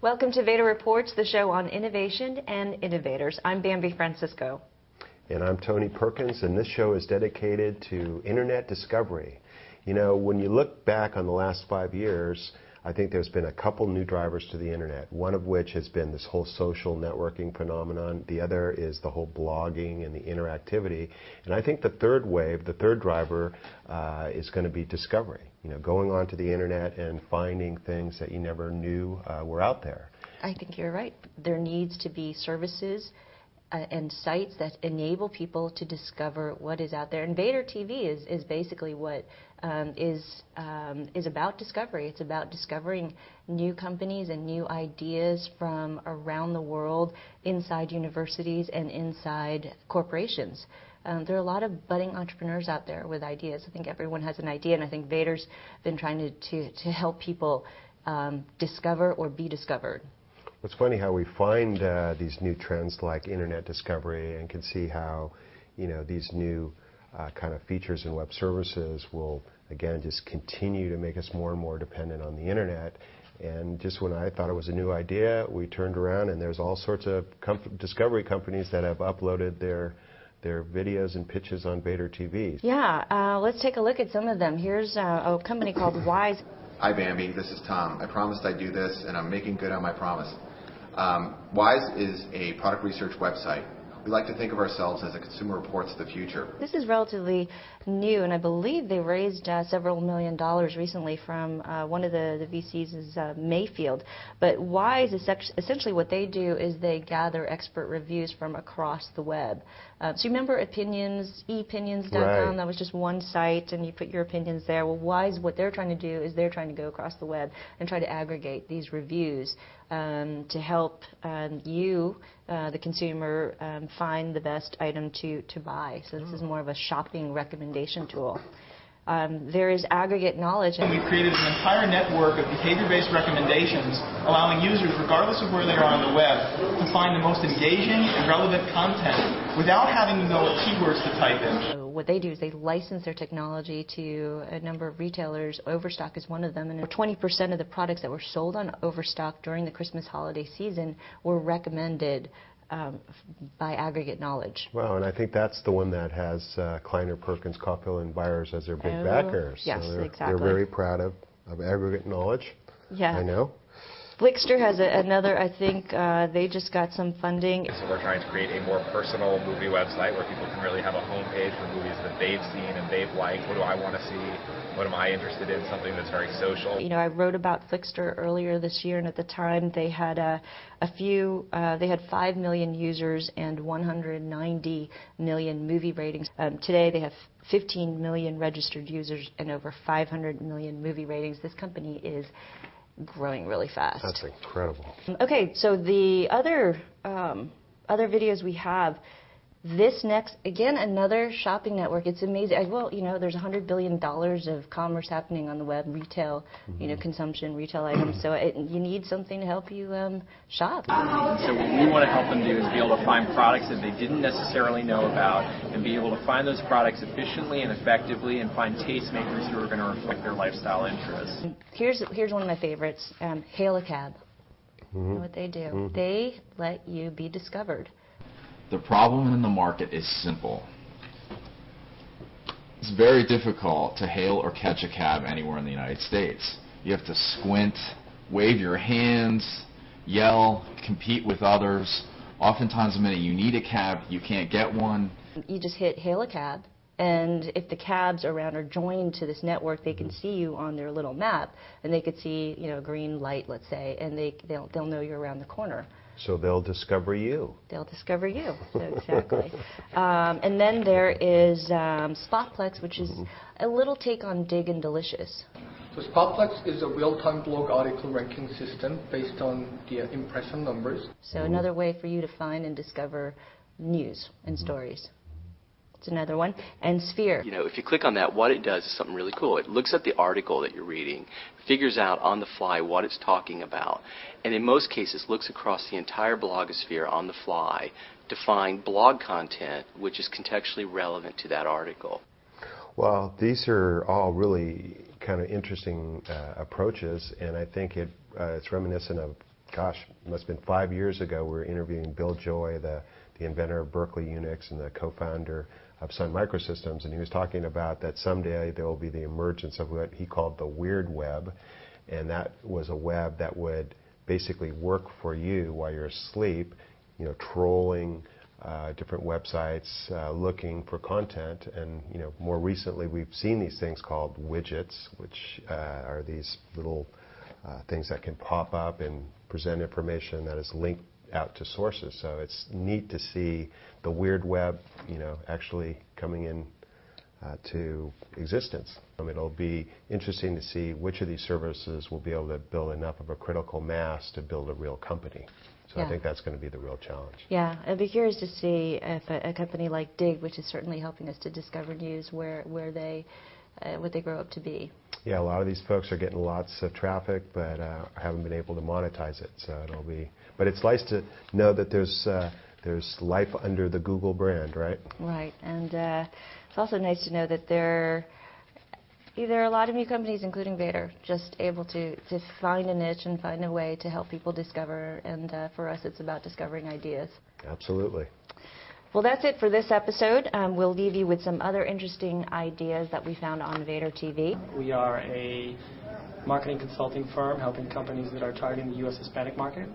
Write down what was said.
Welcome to Vator Reports, the show on innovation and innovators. I'm Bambi Francisco. And I'm Tony Perkins, and this show is dedicated to Internet discovery. You know, when you look back on the last 5 years, I think there's been a couple new drivers to the Internet, one of which has been this whole social networking phenomenon. The other is the whole blogging and the interactivity. And I think the third wave, the third driver, is going to be discovery. You know, going onto the Internet and finding things that you never knew were out there. I think you're right. There needs to be services and sites that enable people to discover what is out there. And Vator TV is basically what is about discovery. It's about discovering new companies and new ideas from around the world, inside universities and inside corporations. There are a lot of budding entrepreneurs out there with ideas. I think everyone has an idea, and I think Vator's been trying to help people discover or be discovered. It's funny how we find these new trends like Internet discovery and can see how, you know, these new kind of features and web services will, again, just continue to make us more and more dependent on the Internet. And just when I thought it was a new idea, we turned around and there's all sorts of discovery companies that have uploaded their videos and pitches on Vator TV. Yeah, let's take a look at some of them. Here's a company called Wise. Hi Bambi, this is Tom. I promised I'd do this, and I'm making good on my promise. Wise is a product research website. We like to think of ourselves as a consumer reports of the future. This is relatively new, and I believe they raised several $1 million recently from one of the VCs is Mayfield. But Wise, essentially what they do is they gather expert reviews from across the web. So you remember Opinions, eopinions.com, right. That was just one site, and you put your opinions there. Well, Wise, what they're trying to do is they're trying to go across the web and try to aggregate these reviews to help you, the consumer, find the best item to buy. So this is more of a shopping recommendation tool. There is aggregate knowledge. And we've created an entire network of behavior-based recommendations, allowing users, regardless of where they are on the web, to find the most engaging and relevant content without having to know what keywords to type in. So what they do is they license their technology to a number of retailers. Overstock is one of them, and 20% of the products that were sold on Overstock during the Christmas holiday season were recommended by aggregate knowledge. Wow, and I think that's the one that has Kleiner Perkins, Caulfield and Byers as their big backers. Yes, so exactly. They're very proud of aggregate knowledge. Yeah. I know. Flickster has another, I think they just got some funding. So we're trying to create a more personal movie website where people can really have a homepage for movies that they've seen and they've liked. What do I want to see? What am I interested in? Something that's very social. You know, I wrote about Flickster earlier this year, and at the time they had they had 5 million users and 190 million movie ratings. Today they have 15 million registered users and over 500 million movie ratings. This company is growing really fast. That's incredible. Okay, so the other videos we have, this next, again, another shopping network. It's amazing. Well, you know, there's $100 billion of commerce happening on the web, retail, you know, consumption, retail items. So you need something to help you shop. So what we want to help them do is be able to find products that they didn't necessarily know about, and be able to find those products efficiently and effectively, and find tastemakers who are going to reflect their lifestyle interests. Here's one of my favorites. Hail a Cab. You know what they do? They let you be discovered. The problem in the market is simple. It's very difficult to hail or catch a cab anywhere in the United States. You have to squint, wave your hands, yell, compete with others. Oftentimes the minute you need a cab, you can't get one. You just hit Hail a Cab, and if the cabs around are joined to this network, they can see you on their little map, and they could see, you know, a green light, let's say, and they'll know you're around the corner. So they'll discover you. They'll discover you, so exactly. And then there is Spotplex, which is a little take on Dig and Delicious. So Spotplex is a real-time blog article ranking system based on the impression numbers. So another way for you to find and discover news and stories. It's another one. And Sphere. You know, if you click on that, what it does is something really cool. It looks at the article that you're reading, figures out on the fly what it's talking about, and in most cases looks across the entire blogosphere on the fly to find blog content which is contextually relevant to that article. Well, these are all really kind of interesting approaches, and I think it's reminiscent of gosh, it must have been 5 years ago, we were interviewing Bill Joy, the inventor of Berkeley Unix and the co-founder of Sun Microsystems, and he was talking about that someday there will be the emergence of what he called the weird web, and that was a web that would basically work for you while you're asleep, you know, trolling different websites, looking for content, and you know, more recently we've seen these things called widgets, which are these little things that can pop up and present information that is linked out to sources. So it's neat to see the weird web, you know, actually coming in to existence. It'll be interesting to see which of these services will be able to build enough of a critical mass to build a real company. So Yeah. I think that's going to be the real challenge. Yeah, I'd be curious to see if a company like Dig, which is certainly helping us to discover news, where they what they grow up to be. Yeah, a lot of these folks are getting lots of traffic, but haven't been able to monetize it. So it'll be. But it's nice to know that there's life under the Google brand, right? Right, and it's also nice to know that there are a lot of new companies, including Vator, just able to find a niche and find a way to help people discover. And for us, it's about discovering ideas. Absolutely. Well, that's it for this episode. We'll leave you with some other interesting ideas that we found on Vator TV. We are a marketing consulting firm helping companies that are targeting the U.S. Hispanic market.